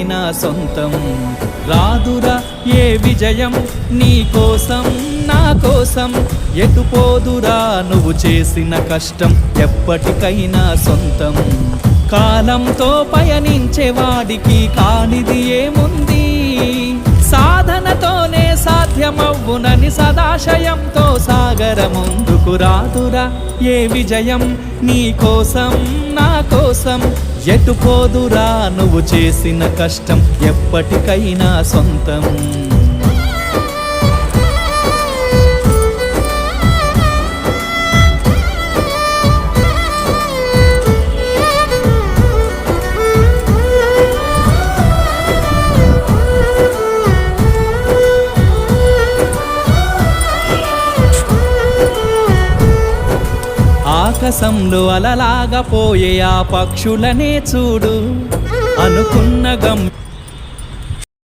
ఎప్పటికైనా సొంతం. రాదురా ఏ విజయం నీ కోసం నా కోసం, ఎటు పోదురా నువ్వు చేసిన కష్టం ఎప్పటికైనా సొంతం. కాలంతో పయనించే వాడికి కానిది ఏముంది, సాధనతోనే సాధ్యమవ్వునని సదాశయంతో సాగర ముందుకు. రాదురా ఏ విజయం నీ కోసం నా కోసం, ఎటు పోదురా నువ్వు చేసిన కష్టం ఎప్పటికైనా సొంతం. ఆకాశంలో అలలాగా పోయే ఆ పక్షులనే చూడు, అనుకున్న